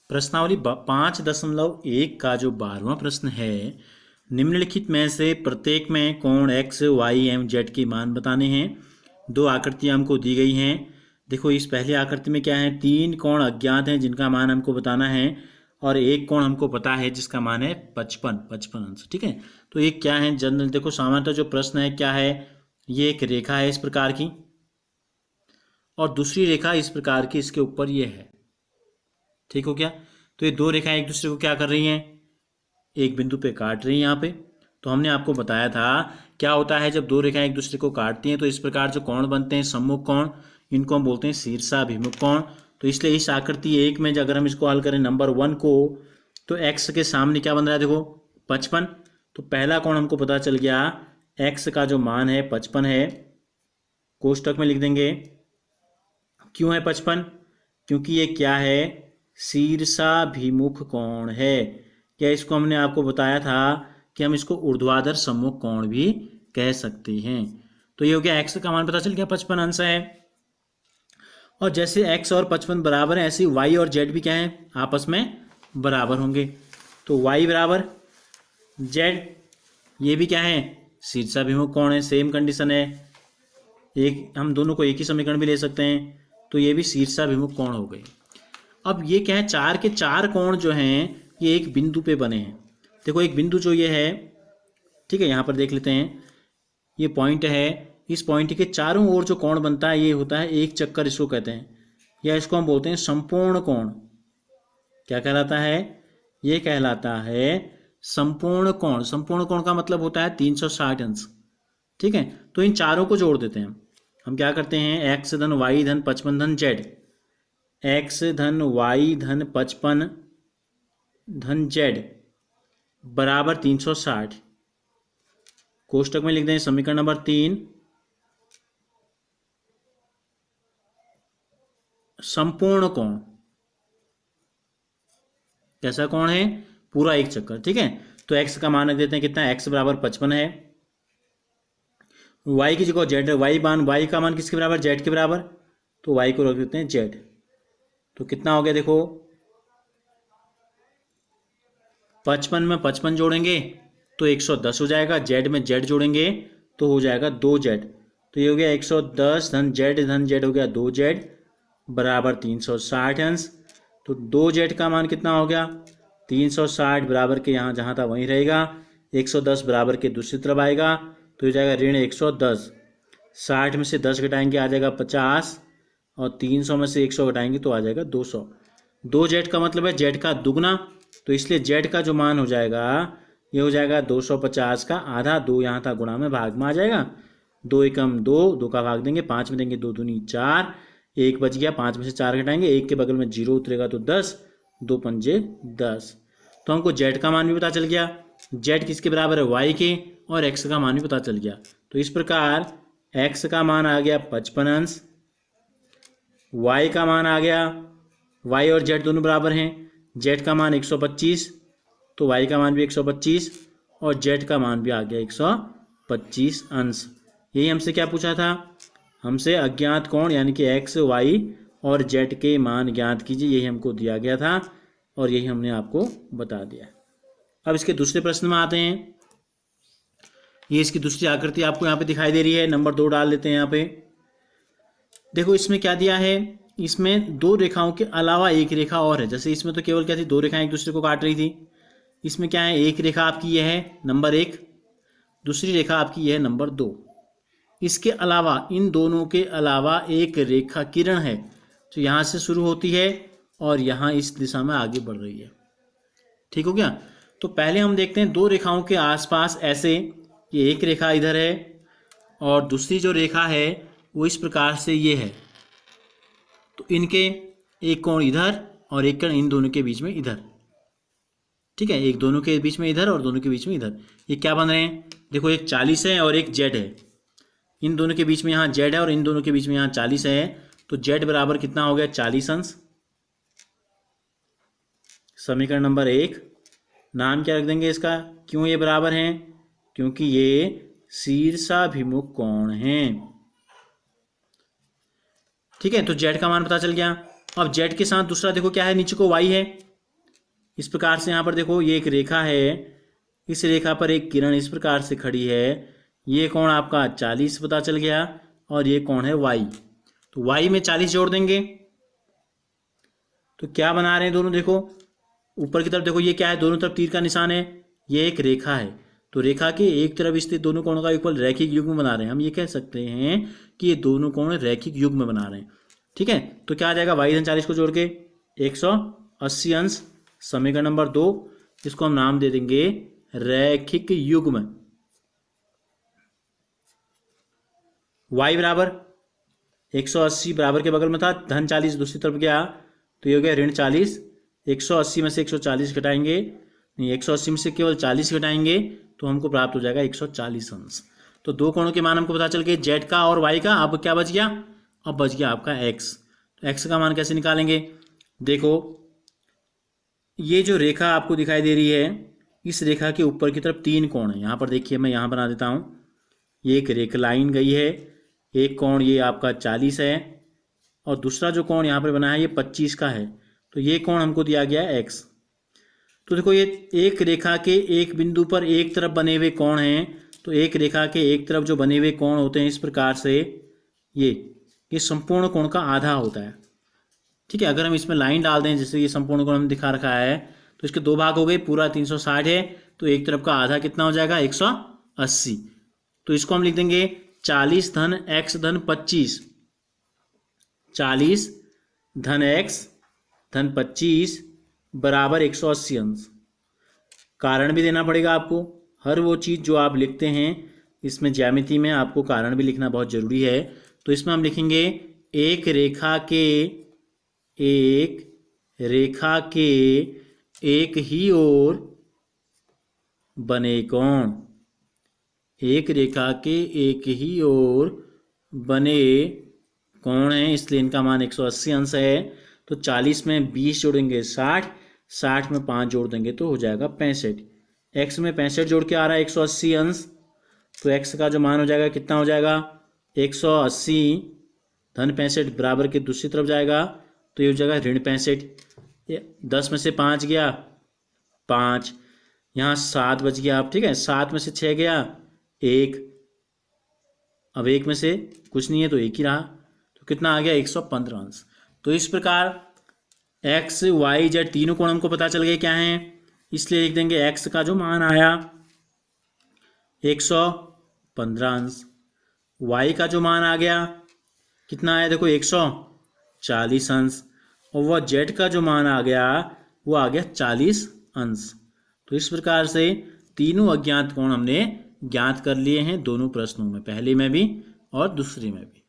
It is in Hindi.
प्रश्नावली 5.1 का जो 12वां प्रश्न है, निम्नलिखित में से प्रत्येक में कोण एक्स वाई एवं जेड के मान बताने हैं। दो आकृतियां हमको दी गई हैं। देखो इस पहली आकृति में क्या है, 3 कोण अज्ञात हैं जिनका मान हमको बताना है और एक कोण हमको पता है जिसका मान है 55 अंश। ठीक है, तो ये क्या है जनरल, देखो सामान्यतः जो प्रश्न है क्या है, ये एक रेखा है इस प्रकार की और दूसरी रेखा इस प्रकार की इसके ऊपर ये है। ठीक हो गया, तो ये दो रेखाएं एक दूसरे को क्या कर रही हैं, एक बिंदु पे काट रही हैं यहाँ पे। तो हमने आपको बताया था क्या होता है जब दो रेखाएं एक दूसरे को काटती हैं तो इस प्रकार जो कोण बनते हैं सम्मुख कोण, इनको हम बोलते हैं शीर्षाभिमुख कोण। तो इसलिए इस आकृति 1 में अगर हम इसको हल करें नंबर 1 को, तो x के सामने क्या बन रहा है, देखो 55। तो पहला कोण हमको पता चल गया, x का जो मान है 55 है, कोष्टक में लिख देंगे। क्यों है 55, क्योंकि ये क्या है, शीर्षाभिमुख कोण है। क्या इसको हमने आपको बताया था कि हम इसको ऊर्ध्वाधर सम्मुख कोण भी कह सकते हैं। तो ये हो गया, x का मान पता चल गया 55 अंश है। और जैसे x और 55 बराबर है, ऐसे ही y और z भी क्या है, आपस में बराबर होंगे। तो y बराबर z, ये भी क्या है, शीर्षाभिमुख कोण है, सेम कंडीशन है। एक हम दोनों को एक ही समीकरण भी ले सकते हैं, तो ये भी शीर्षाभिमुख कोण हो गए। अब ये क्या है, 4 के 4 कोण जो हैं ये एक बिंदु पे बने हैं। देखो एक बिंदु जो ये है, ठीक है, यहाँ पर देख लेते हैं, ये पॉइंट है, इस पॉइंट के चारों ओर जो कोण बनता है ये होता है एक चक्कर, इसको कहते हैं, या इसको हम बोलते हैं संपूर्ण कोण। क्या कहलाता है, ये कहलाता है संपूर्ण कोण। संपूर्ण कोण का मतलब होता है 360 अंश। ठीक है, तो इन चारों को जोड़ देते हैं। हम क्या करते हैं, x धन y धन 55 धन z, x धन y धन 55 धन z बराबर 360। कोष्टक में लिख दें समीकरण नंबर 3, संपूर्ण कोण। कैसा कोण है, पूरा एक चक्कर। ठीक है, तो x का मान रख देते हैं कितना, x बराबर 55 है, y की जगह z, y का मान किसके बराबर, z के बराबर, तो y को रख देते हैं z। तो कितना हो गया, देखो 55 में 55 जोड़ेंगे तो 110 हो जाएगा, z में z जोड़ेंगे तो हो जाएगा 2z। तो ये हो गया 110 धन z हो गया 2z बराबर 360 अंश। तो 2z का मान कितना हो गया, 360 बराबर के यहाँ जहाँ था वहीं रहेगा, 110 बराबर के दूसरी तरफ आएगा तो हो जाएगा ऋण 110। 60 में से 10 घटाएंगे आ जाएगा 50 और 300 में से 100 घटाएंगे तो आ जाएगा 200। 2z का मतलब है z का दुगना, तो इसलिए z का जो मान हो जाएगा ये हो जाएगा 250 का आधा, 2 यहाँ था गुणा में भाग में आ जाएगा, 2 एकम 2, 2 का भाग देंगे 5 में देंगे, 2 दूनी 4, 1 बच गया, 5 में से 4 घटाएंगे, 1 के बगल में 0 उतरेगा तो 10, 2 पंजे 10। तो हमको z का मान भी पता चल गया, z किसके बराबर है, y के, और x का मान भी पता चल गया। तो इस प्रकार x का मान आ गया 55 अंश, y का मान आ गया, y और z दोनों बराबर हैं, z का मान 125 तो y का मान भी 125 और z का मान भी आ गया 125 अंश। यही हमसे क्या पूछा था, हमसे अज्ञात कोण यानी कि x, y और z के मान ज्ञात कीजिए, यही हमको दिया गया था और यही हमने आपको बता दिया। अब इसके दूसरे प्रश्न में आते हैं। ये इसकी दूसरी आकृति आपको यहाँ पे दिखाई दे रही है, नंबर 2 डाल देते हैं यहाँ पे। देखो इसमें क्या दिया है, इसमें दो रेखाओं के अलावा एक रेखा और है। जैसे इसमें तो केवल क्या थी, दो रेखाएं एक दूसरे को काट रही थी, इसमें क्या है, एक रेखा आपकी यह है नंबर 1, दूसरी रेखा आपकी यह है नंबर 2। इसके अलावा इन दोनों के अलावा एक रेखा किरण है जो यहाँ से शुरू होती है और यहाँ इस दिशा में आगे बढ़ रही है। ठीक हो गया, तो पहले हम देखते हैं दो रेखाओं के आसपास ऐसे, ये एक रेखा इधर है और दूसरी जो रेखा है वो इस प्रकार से ये है। तो इनके एक कोण इधर और एक कोण इन दोनों के बीच में इधर। ठीक है, एक दोनों के बीच में इधर और दोनों के बीच में इधर। ये क्या बन रहे हैं, देखो एक 40 है और एक z है, इन दोनों के बीच में यहाँ z है और इन दोनों के बीच में यहाँ 40 है, तो z बराबर कितना हो गया, 40 अंश। समीकरण नंबर 1, नाम क्या रख देंगे इसका, क्यों ये बराबर हैं, क्योंकि ये शीर्षाभिमुख कोण हैं। ठीक है, तो z का मान पता चल गया। अब z के साथ दूसरा देखो क्या है, नीचे को y है, इस प्रकार से यहाँ पर देखो ये एक रेखा है, इस रेखा पर एक किरण इस प्रकार से खड़ी है, ये कोण आपका 40 पता चल गया और ये कोण है y। तो y में 40 जोड़ देंगे तो क्या बना रहे हैं दोनों, देखो ऊपर की तरफ देखो ये क्या है, दोनों तरफ तीर का निशान है, ये एक रेखा है। तो रेखा के एक तरफ स्थित दोनों कोणों का योगफल रैखिक युग्म बना रहे हैं। हम ये कह सकते हैं कि ये दोनों कोण रैखिक युग्म बना रहे हैं। ठीक है, तो क्या आ जाएगा y धन 40 को जोड़ के 180 अंश, समीकरण नंबर 2, इसको हम नाम दे देंगे रैखिक युग्म। y बराबर 180 बराबर के बगल में था, धन 40 दूसरी तरफ गया तो ये हो गया ऋण 40। 180 में से 140 घटाएंगे, नहीं 180 में से केवल 40 घटाएंगे तो हमको प्राप्त हो जाएगा 140 अंश। तो दो कोणों के मान हमको पता चल गए, जेड का और वाई का। अब क्या बच गया, अब बच गया आपका एक्स। तो एक्स का मान कैसे निकालेंगे, देखो ये जो रेखा आपको दिखाई दे रही है, इस रेखा के ऊपर की तरफ 3 कोण है। यहाँ पर देखिए मैं यहाँ बना देता हूँ, ये एक रेखा लाइन गई है, एक कोण ये आपका 40 है और दूसरा जो कोण यहाँ पर बना है ये 25 का है। तो ये कोण हमको दिया गया है एक्स। तो देखो ये एक रेखा के एक बिंदु पर एक तरफ बने हुए कोण हैं, तो एक रेखा के एक तरफ जो बने हुए कोण होते हैं इस प्रकार से ये संपूर्ण कोण का आधा होता है। ठीक है, अगर हम इसमें लाइन डाल दें जैसे ये संपूर्ण कोण हम दिखा रखा है, तो इसके 2 भाग हो गए, पूरा 360 है तो एक तरफ का आधा कितना हो जाएगा 180। तो इसको हम लिख देंगे 40 धन एक्स धन 25, 40 धन एक्स धन 25 बराबर 180 अंश। कारण भी देना पड़ेगा आपको, हर वो चीज़ जो आप लिखते हैं इसमें ज्यामिति में आपको कारण भी लिखना बहुत ज़रूरी है। तो इसमें हम लिखेंगे एक रेखा के एक ही ओर बने कोण, एक रेखा के एक ही ओर बने कोण है, इसलिए इनका मान 180 अंश है। तो 40 में 20 जोड़ेंगे 60, 60 में 5 जोड़ देंगे तो हो जाएगा 65। एक्स में 65 जोड़ के आ रहा है 180 अंश, तो एक्स का जो मान हो जाएगा कितना हो जाएगा 180 धन 65 बराबर के दूसरी तरफ जाएगा तो ये हो जाएगा ऋण 65। 10 में से 5 गया 5, यहाँ 7 बच गया आप। ठीक है, 7 में से 6 गया 1, अब 1 में से कुछ नहीं है तो 1 ही रहा, तो कितना आ गया 115 अंश। तो इस प्रकार एक्स वाई जेड तीनों कोण हमको पता चल गए क्या हैं, इसलिए लिख देंगे एक्स का जो मान आया 115 अंश, वाई का जो मान आ गया कितना आया देखो 140 अंश, और वह जेड का जो मान आ गया वो आ गया 40 अंश। तो इस प्रकार से तीनों अज्ञात कोण हमने ज्ञात कर लिए हैं दोनों प्रश्नों में, पहले में भी और दूसरे में भी।